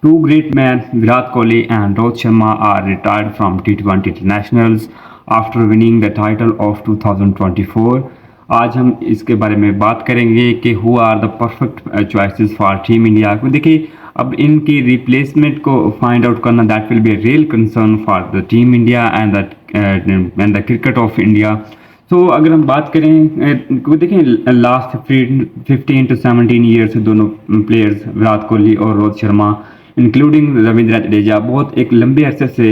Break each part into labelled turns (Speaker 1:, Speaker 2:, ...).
Speaker 1: Two great men, Virat Kohli and Rohit Sharma, are retired from T20 internationals after winning the title of 2024. आज हम इसके बारे में बात करेंगे कि who are the perfect choices for team India. देखिए, अब इनकी रिप्लेसमेंट को फाइंड आउट करना that will be a real concern for the team India and the cricket of India. तो अगर हम बात करें देखें लास्ट 15 to 17 ईयर से दोनों प्लेयर्स विराट कोहली और रोहित शर्मा इंक्लूडिंग रविंद्र जडेजा बहुत एक लंबे अरसे से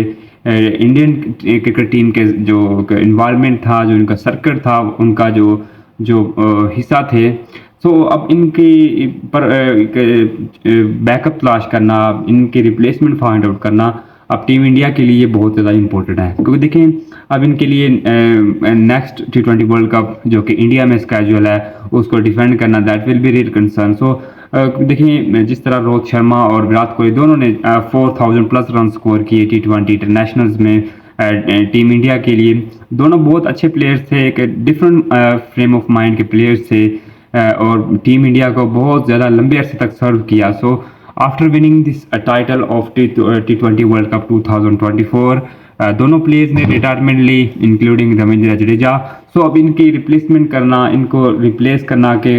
Speaker 1: इंडियन क्रिकेट टीम के जो इन्वायरमेंट था, जो इनका सर्कल था, उनका जो जो हिस्सा थे। सो अब इनकी पर बैकअप तलाश करना, इनके रिप्लेसमेंट फाइंड आउट करना अब टीम इंडिया के लिए बहुत ज़्यादा इंपॉर्टेंट है, क्योंकि देखें अब इनके लिए नेक्स्ट T20 वर्ल्ड कप जो कि इंडिया में स्केड्यूल है उसको डिफेंड करना that will be real concern. So देखिए, जिस तरह रोहित शर्मा और विराट कोहली दोनों ने 4000 प्लस रन स्कोर किए T20 इंटरनेशनल्स में टीम इंडिया के लिए, दोनों बहुत अच्छे प्लेयर्स थे, एक डिफरेंट फ्रेम ऑफ माइंड के प्लेयर्स थे और टीम इंडिया को बहुत ज़्यादा लंबे अरसे तक सर्व किया। So after winning this title of T20 world cup 2024 दोनों प्लेयर्स ने रिटायरमेंट ली इंक्लूडिंग रविंद्र जडेजा। सो अब इनकी रिप्लेसमेंट करना, इनको रिप्लेस करना कि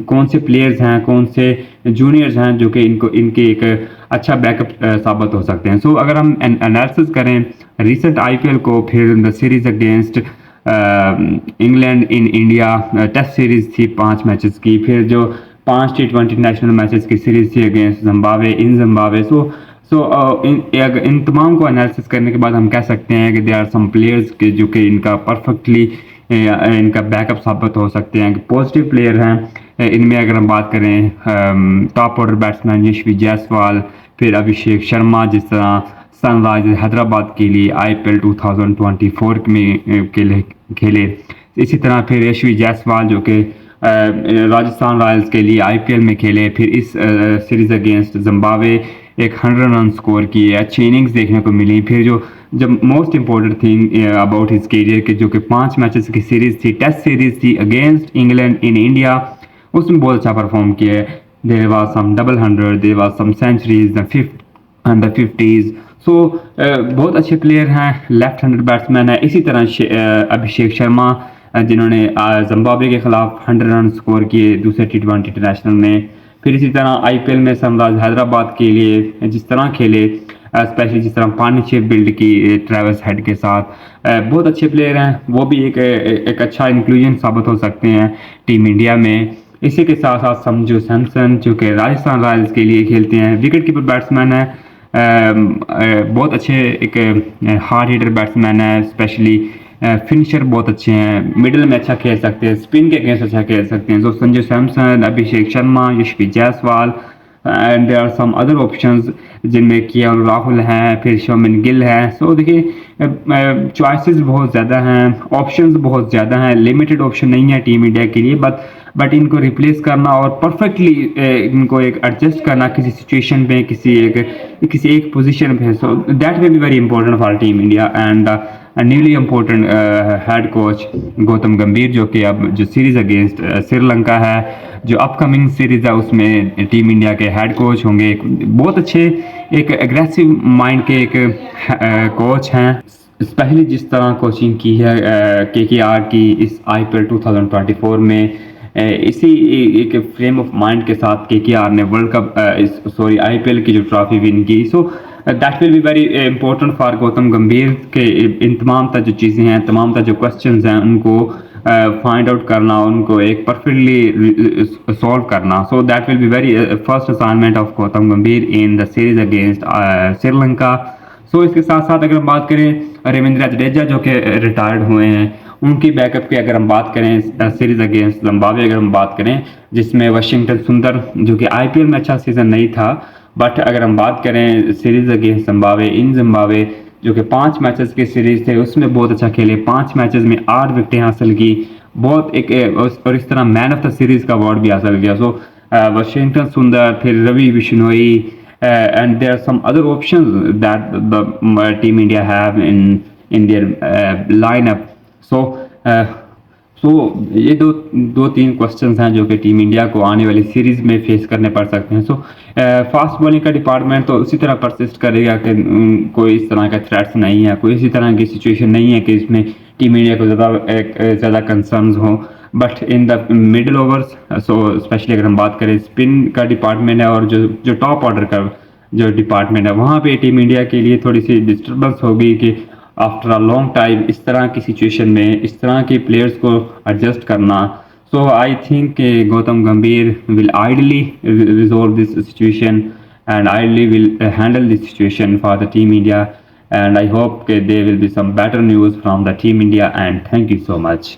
Speaker 1: कौन से प्लेयर्स हैं, कौन से जूनियर्स हैं जो कि इनको इनके एक अच्छा बैकअप साबित हो सकते हैं। सो अगर हम एनालिसिस करें रिसेंट IPL को, फिर the series against England in India test series थी 5 मैचेस की, फिर जो 5 T20 नेशनल मैचेस की सीरीज थी अगेंस्ट जिम्बाब्वे इन जिम्बाब्वे। इन तमाम को एनालिसिस करने के बाद हम कह सकते हैं कि दे आर सम प्लेयर्स के जो कि इनका परफेक्टली इनका बैकअप साबित हो सकते हैं कि पॉजिटिव प्लेयर हैं। इनमें अगर हम बात करें top order batsman Yashvi Jaiswal, फिर अभिषेक शर्मा जिस तरह सनराइजर्स हैदराबाद के लिए IPL 2024 में खेले, इसी तरह फिर यशवी जायसवाल जो कि राजस्थान रॉयल्स के लिए IPL में खेले, फिर इस सीरीज अगेंस्ट जिम्बाब्वे एक 100 रन स्कोर किए, अच्छी इनिंग्स देखने को मिली। फिर जो जब most important thing about his career के जो कि 5 मैचेस की सीरीज थी, टेस्ट सीरीज थी अगेंस्ट इंग्लैंड इन इंडिया, उसमें बहुत अच्छा परफॉर्म किया। There was some double 100, there was some centuries, the fifth and the 50s। So बहुत अच्छे प्लेयर हैं, लेफ्ट हैंडेड बैट्समैन है। इसी तरह अभिषेक शर्मा जिन्होंने जिम्बाब्वे के खिलाफ 100 रन स्कोर किए दूसरे T20 इंटरनेशनल में। फिर इसी तरह IPL में सनराइज हैदराबाद के लिए जिस तरह खेले, स्पेशली जिस तरह पार्टनरशिप बिल्ड की ट्रेविस हेड के साथ, बहुत अच्छे प्लेयर हैं। वो भी एक अच्छा इंक्लूजन साबित हो सकते हैं टीम इंडिया में। इसी के साथ साथ संजू सैमसन जो कि राजस्थान रॉयल्स के लिए खेलते हैं, विकेट कीपर बैट्समैन है, बहुत अच्छे एक हार्ड हिटर बैट्समैन है, स्पेशली फिनिशर बहुत अच्छे हैं, मिडिल में अच्छा खेल सकते हैं, स्पिन के अगेंस्ट अच्छा खेल सकते हैं। तो Sanju Samson, Abhishek Sharma, Yashasvi Jaiswal and there are some other options जिनमें KL राहुल हैं, फिर शुभमन गिल है। सो देखिए चॉइसेस बहुत ज़्यादा हैं, ऑप्शंस बहुत ज़्यादा हैं, लिमिटेड ऑप्शन नहीं है टीम इंडिया के लिए, बट इनको रिप्लेस करना और परफेक्टली इनको एक एडजस्ट करना किसी सिचुएशन पे, किसी एक पोजीशन पे। सो that will be very important for team India and newly important head coach Gautam गंभीर जो कि अब जो सीरीज अगेंस्ट श्रीलंका है, जो अपकमिंग सीरीज है उसमें टीम इंडिया के हेड कोच होंगे। बहुत अच्छे एक एग्रेसिव माइंड के एक कोच हैं, स्पेशली जिस तरह कोचिंग की है KKR की इस IPL 2024 में, इसी एक फ्रेम ऑफ माइंड के साथ KKR ने वर्ल्ड कप IPL की जो ट्रॉफी विन की। सो that will be very important for Gautam गंभीर के इन तमाम तर जो चीज़ें हैं, तमाम तर जो क्वेश्चंस हैं उनको फाइंड आउट करना, उनको एक परफेक्टली सॉल्व करना। So that will be very first assignment of Gautam Gambhir in the series against Sri Lanka. So इसके साथ साथ अगर हम बात करें रविंद्र जडेजा जो कि रिटायर्ड हुए हैं, उनकी बैकअप की अगर हम बात करें सीरीज अगेंस्ट जिम्बाब्वे अगर हम बात करें, जिसमें वाशिंगटन सुंदर जो कि IPL में अच्छा सीजन नहीं था, बट अगर हम बात करें series against Zimbabwe in Zimbabwe जो कि 5 मैचेस की सीरीज थे उसमें बहुत अच्छा खेले, 5 मैचेस में 8 विकेटें हासिल की, बहुत एक और इस तरह मैन ऑफ द सीरीज का अवार्ड भी हासिल किया। सो वाशिंगटन सुंदर, फिर Ravi Bishnoi and there are some other options that the Team India have in their lineup. So सो ये दो तीन क्वेश्चंस हैं जो कि टीम इंडिया को आने वाली सीरीज में फेस करने पड़ सकते हैं। सो फास्ट बॉलिंग का डिपार्टमेंट तो उसी तरह परसिस्ट करेगा कि कोई इस तरह का थ्रेट्स नहीं है, कोई इसी तरह की सिचुएशन नहीं है कि इसमें टीम इंडिया को ज़्यादा कंसर्न्स हों। But in the middle overs, so specially अगर हम बात करें स्पिन का डिपार्टमेंट है और जो टॉप ऑर्डर का जो डिपार्टमेंट है, वहाँ पे टीम इंडिया के लिए थोड़ी सी डिस्टर्बेंस होगी कि आफ्टर अ लॉन्ग टाइम इस तरह की सिचुएशन में इस तरह के प्लेयर्स को एडजस्ट करना। सो आई थिंक गौतम गंभीर will ideally resolve this situation and ideally will handle this situation for the team India, and I hope there will be some better news from the team India, and thank you so much.